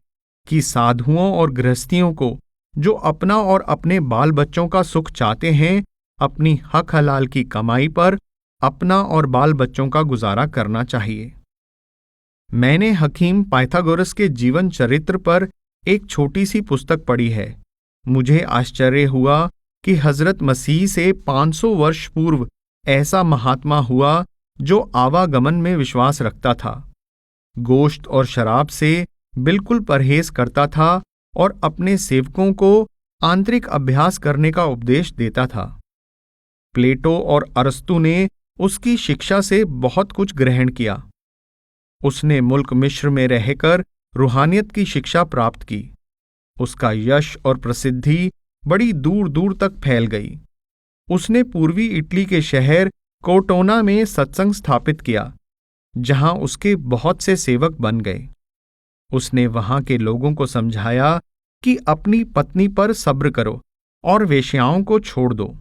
कि साधुओं और गृहस्थियों को जो अपना और अपने बाल बच्चों का सुख चाहते हैं, अपनी हक हलाल की कमाई पर अपना और बाल बच्चों का गुजारा करना चाहिए। मैंने हकीम पाइथागोरस के जीवन चरित्र पर एक छोटी सी पुस्तक पढ़ी है। मुझे आश्चर्य हुआ कि हजरत मसीह से 500 वर्ष पूर्व ऐसा महात्मा हुआ जो आवागमन में विश्वास रखता था, गोश्त और शराब से बिल्कुल परहेज करता था और अपने सेवकों को आंतरिक अभ्यास करने का उपदेश देता था। प्लेटो और अरस्तु ने उसकी शिक्षा से बहुत कुछ ग्रहण किया। उसने मुल्क मिस्र में रहकर रूहानियत की शिक्षा प्राप्त की। उसका यश और प्रसिद्धि बड़ी दूर दूर तक फैल गई। उसने पूर्वी इटली के शहर कोर्टोना में सत्संग स्थापित किया, जहां उसके बहुत से सेवक बन गए। उसने वहां के लोगों को समझाया कि अपनी पत्नी पर सब्र करो और वेश्याओं को छोड़ दो।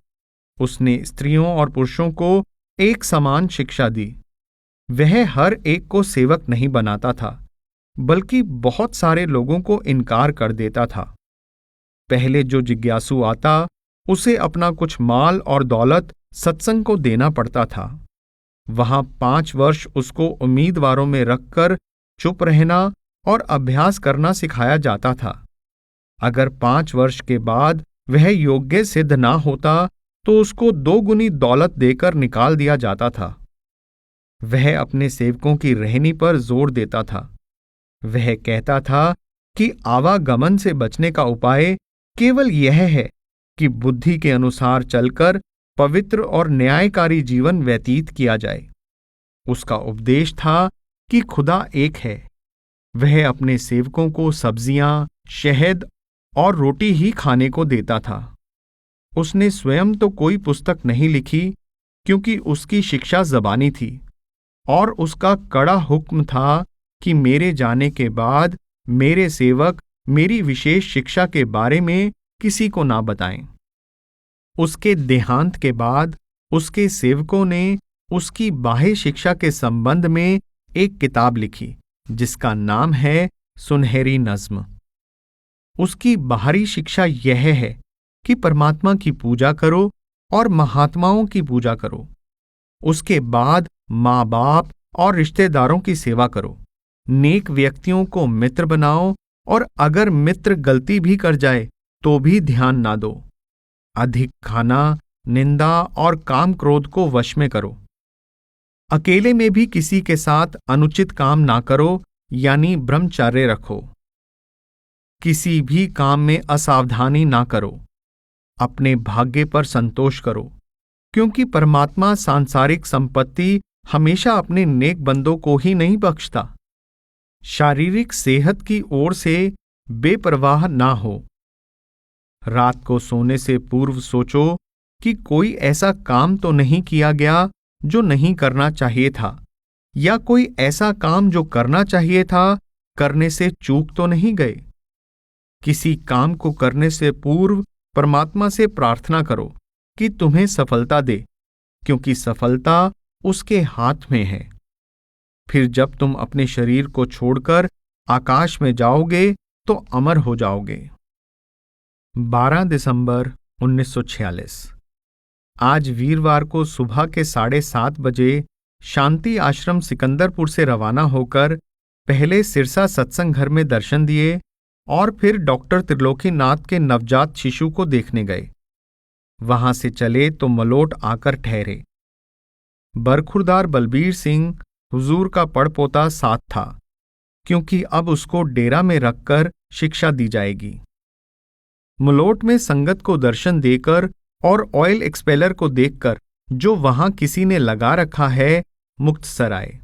उसने स्त्रियों और पुरुषों को एक समान शिक्षा दी। वह हर एक को सेवक नहीं बनाता था, बल्कि बहुत सारे लोगों को इनकार कर देता था। पहले जो जिज्ञासु आता, उसे अपना कुछ माल और दौलत सत्संग को देना पड़ता था। वहां 5 वर्ष उसको उम्मीदवारों में रखकर चुप रहना और अभ्यास करना सिखाया जाता था। अगर 5 वर्ष के बाद वह योग्य सिद्ध ना होता तो उसको 2 गुनी दौलत देकर निकाल दिया जाता था। वह अपने सेवकों की रहनी पर जोर देता था। वह कहता था कि आवागमन से बचने का उपाय केवल यह है कि बुद्धि के अनुसार चलकर पवित्र और न्यायकारी जीवन व्यतीत किया जाए। उसका उपदेश था कि खुदा एक है। वह अपने सेवकों को सब्जियां, शहद और रोटी ही खाने को देता था। उसने स्वयं तो कोई पुस्तक नहीं लिखी, क्योंकि उसकी शिक्षा ज़बानी थी और उसका कड़ा हुक्म था कि मेरे जाने के बाद मेरे सेवक मेरी विशेष शिक्षा के बारे में किसी को ना बताएं। उसके देहांत के बाद उसके सेवकों ने उसकी बाह्य शिक्षा के संबंध में एक किताब लिखी, जिसका नाम है सुनहरी नज्म। उसकी बाहरी शिक्षा यह है कि परमात्मा की पूजा करो और महात्माओं की पूजा करो। उसके बाद माँ बाप और रिश्तेदारों की सेवा करो। नेक व्यक्तियों को मित्र बनाओ और अगर मित्र गलती भी कर जाए तो भी ध्यान ना दो। अधिक खाना, निंदा और काम क्रोध को वश में करो। अकेले में भी किसी के साथ अनुचित काम ना करो, यानी ब्रह्मचर्य रखो। किसी भी काम में असावधानी ना करो। अपने भाग्य पर संतोष करो, क्योंकि परमात्मा सांसारिक संपत्ति हमेशा अपने नेक बंदों को ही नहीं बख्शता। शारीरिक सेहत की ओर से बेपरवाह ना हो। रात को सोने से पूर्व सोचो कि कोई ऐसा काम तो नहीं किया गया जो नहीं करना चाहिए था, या कोई ऐसा काम जो करना चाहिए था करने से चूक तो नहीं गए। किसी काम को करने से पूर्व परमात्मा से प्रार्थना करो कि तुम्हें सफलता दे, क्योंकि सफलता उसके हाथ में है। फिर जब तुम अपने शरीर को छोड़कर आकाश में जाओगे तो अमर हो जाओगे। 12 दिसंबर 1946। आज वीरवार को सुबह के 7:30 बजे शांति आश्रम सिकंदरपुर से रवाना होकर पहले सिरसा सत्संग घर में दर्शन दिए और फिर डॉक्टर त्रिलोकीनाथ के नवजात शिशु को देखने गए। वहां से चले तो मलोट आकर ठहरे। बरखुरदार बलबीर सिंह हुजूर का पड़पोता साथ था, क्योंकि अब उसको डेरा में रखकर शिक्षा दी जाएगी। मलोट में संगत को दर्शन देकर और ऑयल एक्सपेलर को देखकर, जो वहां किसी ने लगा रखा है, मुक्तसर आए।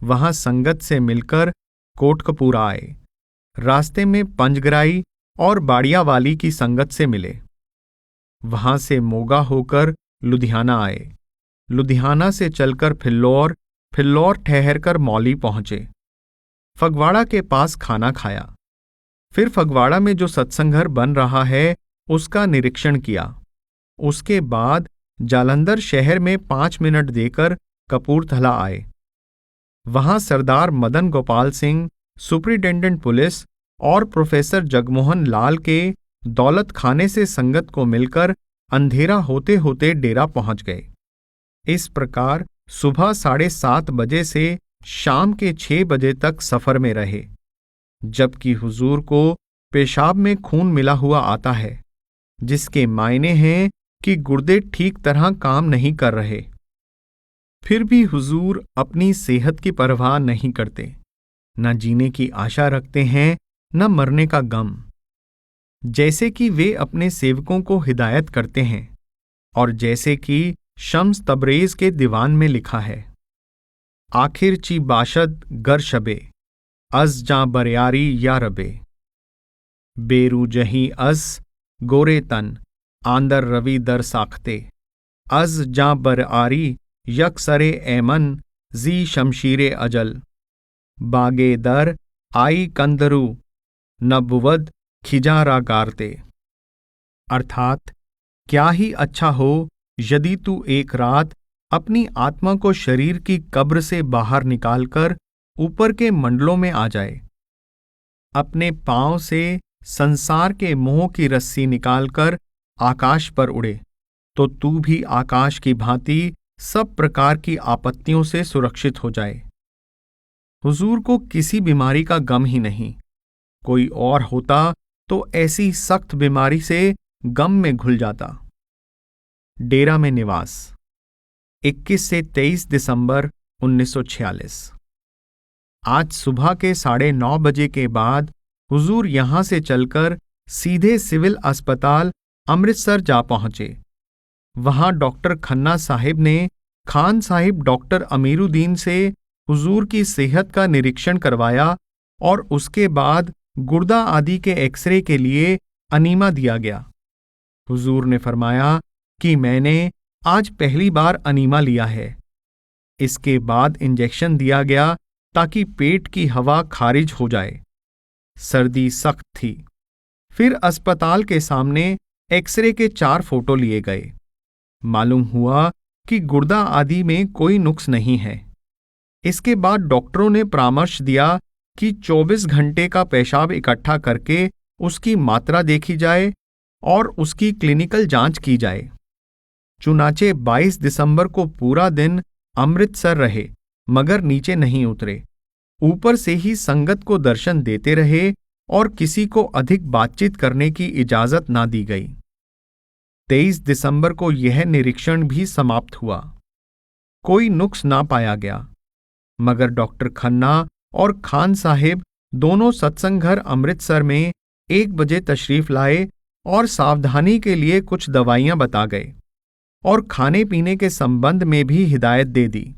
वहां संगत से मिलकर कोटकपूरा आए। रास्ते में पंजगराई और बाड़ियावाली की संगत से मिले। वहां से मोगा होकर लुधियाना आए। लुधियाना से चलकर फिल्लौर, फिल्लौर ठहरकर मौली पहुंचे। फगवाड़ा के पास खाना खाया। फिर फगवाड़ा में जो सत्संग घर बन रहा है उसका निरीक्षण किया। उसके बाद जालंधर शहर में 5 मिनट देकर कपूरथला आए। वहां सरदार मदन गोपाल सिंह, सुपरिटेंडेंट पुलिस और प्रोफेसर जगमोहन लाल के दौलत खाने से संगत को मिलकर अंधेरा होते होते डेरा पहुंच गए। इस प्रकार सुबह 7:30 बजे से शाम के 6 बजे तक सफर में रहे, जबकि हुजूर को पेशाब में खून मिला हुआ आता है, जिसके मायने हैं कि गुर्दे ठीक तरह काम नहीं कर रहे। फिर भी हुजूर अपनी सेहत की परवाह नहीं करते, न जीने की आशा रखते हैं न मरने का गम। जैसे कि वे अपने सेवकों को हिदायत करते हैं और जैसे कि शम्स तबरेज के दीवान में लिखा है, आखिर ची बाशद गर शबे अज जां बरियारी या रबे, बेरू जही अज गोरे तन आंदर रवि दर साख्ते, अज जां बरआरी यकसरे ऐमन जी शमशीरे अजल, बागे दर आई कंदरू नबुवद खिजारा गारते। अर्थात क्या ही अच्छा हो यदि तू एक रात अपनी आत्मा को शरीर की कब्र से बाहर निकालकर ऊपर के मंडलों में आ जाए। अपने पांव से संसार के मोह की रस्सी निकालकर आकाश पर उड़े, तो तू भी आकाश की भांति सब प्रकार की आपत्तियों से सुरक्षित हो जाए। हुजूर को किसी बीमारी का गम ही नहीं। कोई और होता तो ऐसी सख्त बीमारी से गम में घुल जाता। डेरा में निवास 21 से 23 दिसंबर 1946। आज सुबह के 9:30 बजे के बाद हुजूर यहां से चलकर सीधे सिविल अस्पताल अमृतसर जा पहुंचे। वहां डॉक्टर खन्ना साहिब ने खान साहिब डॉक्टर अमीरुद्दीन से हुजूर की सेहत का निरीक्षण करवाया और उसके बाद गुर्दा आदि के एक्सरे के लिए अनीमा दिया गया। हुजूर ने फरमाया कि मैंने आज पहली बार अनीमा लिया है। इसके बाद इंजेक्शन दिया गया ताकि पेट की हवा खारिज हो जाए। सर्दी सख्त थी। फिर अस्पताल के सामने एक्सरे के 4 फोटो लिए गए। मालूम हुआ कि गुर्दा आदि में कोई नुक्स नहीं है। इसके बाद डॉक्टरों ने परामर्श दिया कि 24 घंटे का पेशाब इकट्ठा करके उसकी मात्रा देखी जाए और उसकी क्लिनिकल जांच की जाए। चुनाचे 22 दिसंबर को पूरा दिन अमृतसर रहे, मगर नीचे नहीं उतरे। ऊपर से ही संगत को दर्शन देते रहे और किसी को अधिक बातचीत करने की इजाजत ना दी गई। 23 दिसंबर को यह निरीक्षण भी समाप्त हुआ। कोई नुक्स ना पाया गया, मगर डॉक्टर खन्ना और खान साहिब दोनों सत्संग घर अमृतसर में 1 बजे तशरीफ लाए और सावधानी के लिए कुछ दवाइयां बता गए और खाने पीने के संबंध में भी हिदायत दे दी।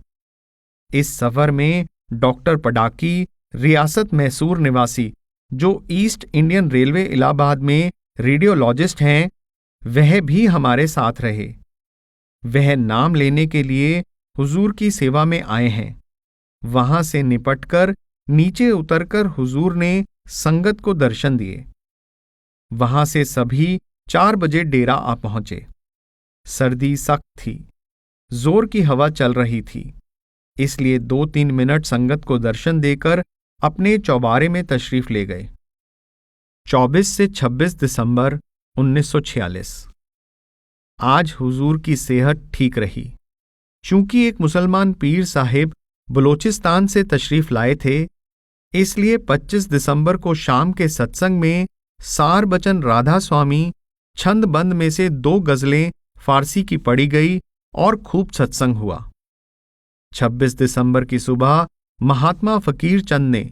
इस सफर में डॉक्टर पडाकी, रियासत मैसूर निवासी, जो ईस्ट इंडियन रेलवे इलाहाबाद में रेडियोलॉजिस्ट हैं, वह भी हमारे साथ रहे। वह नाम लेने के लिए हुजूर की सेवा में आए हैं। वहां से निपटकर नीचे उतरकर हुजूर ने संगत को दर्शन दिए। वहां से सभी 4 बजे डेरा आ पहुंचे। सर्दी सख्त थी, जोर की हवा चल रही थी, इसलिए 2-3 मिनट संगत को दर्शन देकर अपने चौबारे में तशरीफ ले गए। 24 से 26 दिसंबर 1946। आज हुजूर की सेहत ठीक रही। चूंकि एक मुसलमान पीर साहिब बलोचिस्तान से तशरीफ लाए थे, इसलिए 25 दिसंबर को शाम के सत्संग में सार बचन राधा स्वामी छंद बंद में से 2 गजलें फारसी की पढ़ी गई और खूब सत्संग हुआ। 26 दिसंबर की सुबह महात्मा फकीर चंद ने,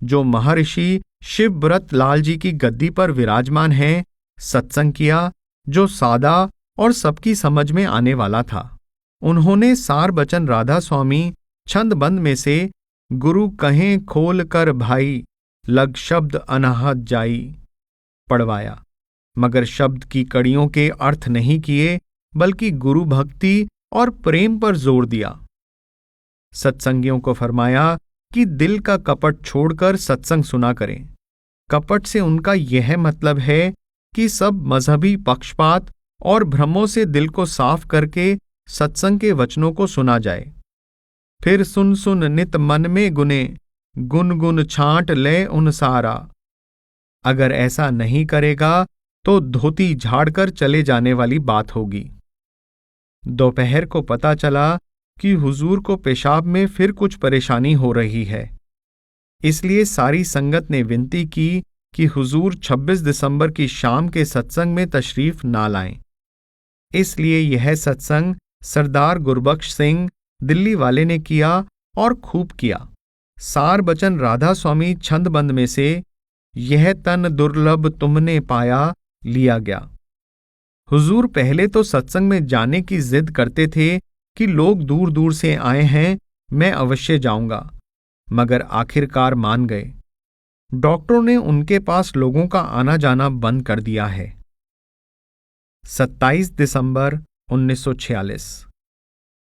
जो महर्षि शिवव्रत लाल जी की गद्दी पर विराजमान हैं, सत्संग किया, जो सादा और सबकी समझ में आने वाला था। उन्होंने सार बचन राधा स्वामी छंद बंद में से गुरु कहें खोल कर भाई लग शब्द अनाहत जाई पढ़वाया, मगर शब्द की कड़ियों के अर्थ नहीं किए, बल्कि गुरु भक्ति और प्रेम पर जोर दिया। सत्संगियों को फरमाया कि दिल का कपट छोड़कर सत्संग सुना करें। कपट से उनका यह मतलब है कि सब मजहबी पक्षपात और भ्रमों से दिल को साफ करके सत्संग के वचनों को सुना जाए। फिर सुन सुन नित मन में गुने, गुन गुन छांट ले उन सारा। अगर ऐसा नहीं करेगा तो धोती झाड़कर चले जाने वाली बात होगी। दोपहर को पता चला कि हुजूर को पेशाब में फिर कुछ परेशानी हो रही है। इसलिए सारी संगत ने विनती की कि हुजूर 26 दिसंबर की शाम के सत्संग में तशरीफ ना लाएं। इसलिए यह सत्संग सरदार गुरबख्श सिंह दिल्ली वाले ने किया और खूब किया। सार बचन राधा स्वामी छंदबंद में से यह तन दुर्लभ तुमने पाया लिया गया। हुजूर पहले तो सत्संग में जाने की जिद करते थे कि लोग दूर दूर से आए हैं, मैं अवश्य जाऊंगा, मगर आखिरकार मान गए। डॉक्टरों ने उनके पास लोगों का आना जाना बंद कर दिया है। 27 दिसंबर 1946।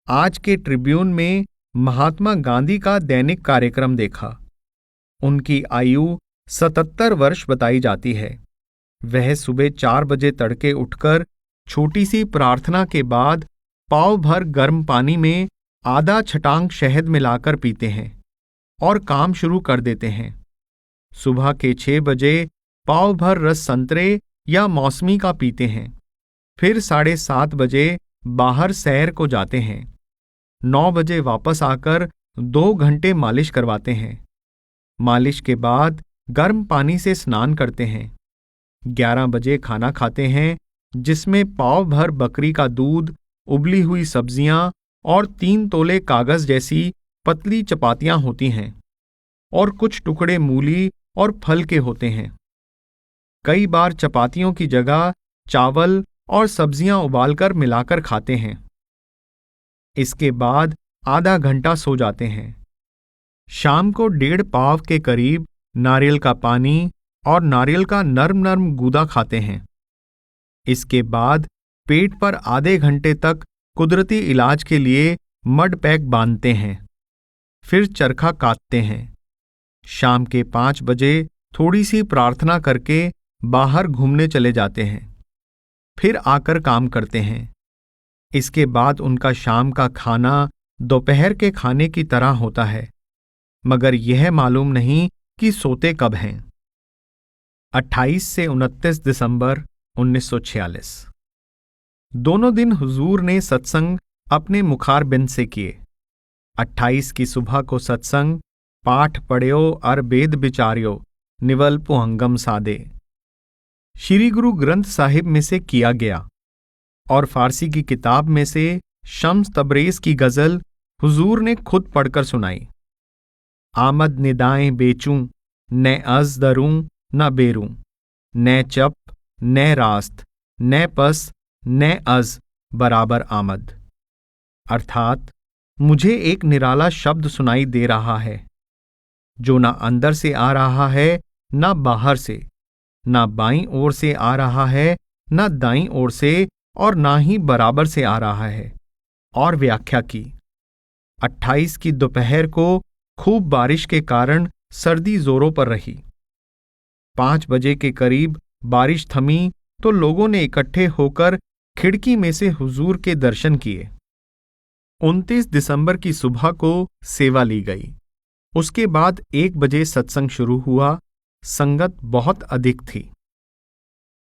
आज के ट्रिब्यून में महात्मा गांधी का दैनिक कार्यक्रम देखा। उनकी आयु 77 वर्ष बताई जाती है। वह सुबह 4 बजे तड़के उठकर छोटी सी प्रार्थना के बाद पाव भर गर्म पानी में आधा छटांग शहद मिलाकर पीते हैं और काम शुरू कर देते हैं। सुबह के 6 बजे पाव भर रस संतरे या मौसमी का पीते हैं। फिर 7:30 बजे बाहर सैर को जाते हैं। 9 बजे वापस आकर 2 घंटे मालिश करवाते हैं। मालिश के बाद गर्म पानी से स्नान करते हैं। 11 बजे खाना खाते हैं, जिसमें पाव भर बकरी का दूध, उबली हुई सब्जियां और 3 तोले कागज जैसी पतली चपातियां होती हैं और कुछ टुकड़े मूली और फल के होते हैं। कई बार चपातियों की जगह चावल और सब्जियां उबालकर मिलाकर खाते हैं। इसके बाद आधा घंटा सो जाते हैं। शाम को 1.5 पाव के करीब नारियल का पानी और नारियल का नर्म नर्म गूदा खाते हैं। इसके बाद पेट पर आधे घंटे तक कुदरती इलाज के लिए मड पैक बांधते हैं। फिर चरखा काटते हैं। शाम के 5 बजे थोड़ी सी प्रार्थना करके बाहर घूमने चले जाते हैं। फिर आकर काम करते हैं। इसके बाद उनका शाम का खाना दोपहर के खाने की तरह होता है, मगर यह मालूम नहीं कि सोते कब हैं। 28 से 29 दिसंबर 1946। दोनों दिन हुजूर ने सत्संग अपने मुखारबिंद से किए। 28 की सुबह को सत्संग पाठ पढ़्यो अर वेद विचार्यो निवल पुहंगम सादे श्री गुरु ग्रंथ साहिब में से किया गया और फारसी की किताब में से शम्स तबरेज की गजल हुजूर ने खुद पढ़कर सुनाई। आमद निदाएं बेचूं न अज दरूं न बेरूं, न चप न रास्त न पस न अज बराबर आमद। अर्थात मुझे एक निराला शब्द सुनाई दे रहा है, जो ना अंदर से आ रहा है ना बाहर से, ना बाईं ओर से आ रहा है ना दाईं ओर से, और ना ही बराबर से आ रहा है। और व्याख्या की। 28 की दोपहर को खूब बारिश के कारण सर्दी जोरों पर रही। 5 बजे के करीब बारिश थमी तो लोगों ने इकट्ठे होकर खिड़की में से हुजूर के दर्शन किए। 29 दिसंबर की सुबह को सेवा ली गई। उसके बाद 1 बजे सत्संग शुरू हुआ। संगत बहुत अधिक थी।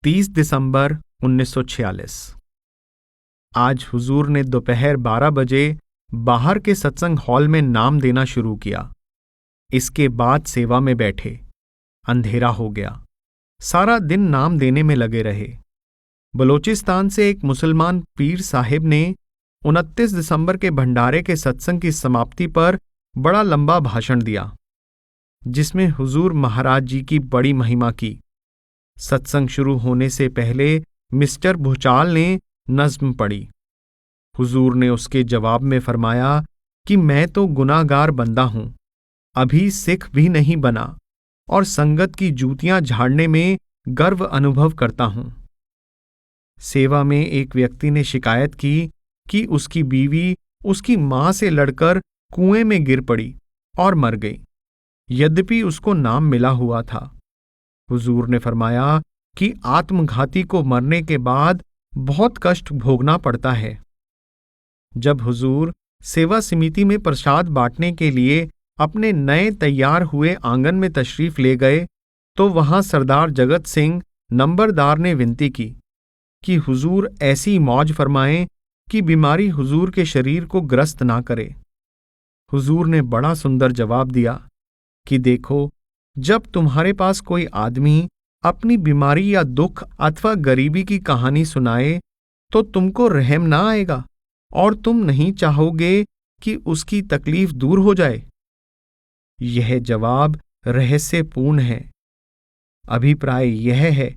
30 दिसंबर 1946। आज हुजूर ने दोपहर 12 बजे बाहर के सत्संग हॉल में नाम देना शुरू किया। इसके बाद सेवा में बैठे। अंधेरा हो गया। सारा दिन नाम देने में लगे रहे। बलोचिस्तान से एक मुसलमान पीर साहिब ने 29 दिसंबर के भंडारे के सत्संग की समाप्ति पर बड़ा लंबा भाषण दिया, जिसमें हुजूर महाराज जी की बड़ी महिमा की। सत्संग शुरू होने से पहले मिस्टर भूचाल ने नज्म पढ़ी। हुजूर ने उसके जवाब में फरमाया कि मैं तो गुनाहगार बंदा हूं, अभी सिख भी नहीं बना और संगत की जूतियां झाड़ने में गर्व अनुभव करता हूं। सेवा में एक व्यक्ति ने शिकायत की कि उसकी बीवी उसकी मां से लड़कर कुएं में गिर पड़ी और मर गई, यद्यपि उसको नाम मिला हुआ था। हुजूर ने फरमाया कि आत्मघाती को मरने के बाद बहुत कष्ट भोगना पड़ता है। जब हुजूर सेवा समिति में प्रसाद बांटने के लिए अपने नए तैयार हुए आंगन में तशरीफ ले गए तो वहां सरदार जगत सिंह नंबरदार ने विनती की कि हुजूर ऐसी मौज फरमाएं कि बीमारी हुजूर के शरीर को ग्रस्त ना करे। हुजूर ने बड़ा सुंदर जवाब दिया कि देखो, जब तुम्हारे पास कोई आदमी अपनी बीमारी या दुख अथवा गरीबी की कहानी सुनाए तो तुमको रहम ना आएगा और तुम नहीं चाहोगे कि उसकी तकलीफ दूर हो जाए। यह जवाब रहस्यपूर्ण है। अभिप्राय यह है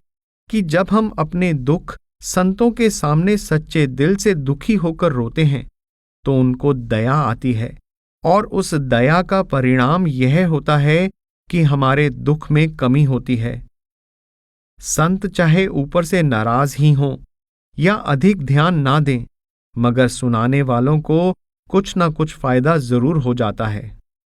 कि जब हम अपने दुख संतों के सामने सच्चे दिल से दुखी होकर रोते हैं तो उनको दया आती है और उस दया का परिणाम यह होता है कि हमारे दुख में कमी होती है। संत चाहे ऊपर से नाराज ही हों या अधिक ध्यान ना दें, मगर सुनाने वालों को कुछ ना कुछ फायदा जरूर हो जाता है।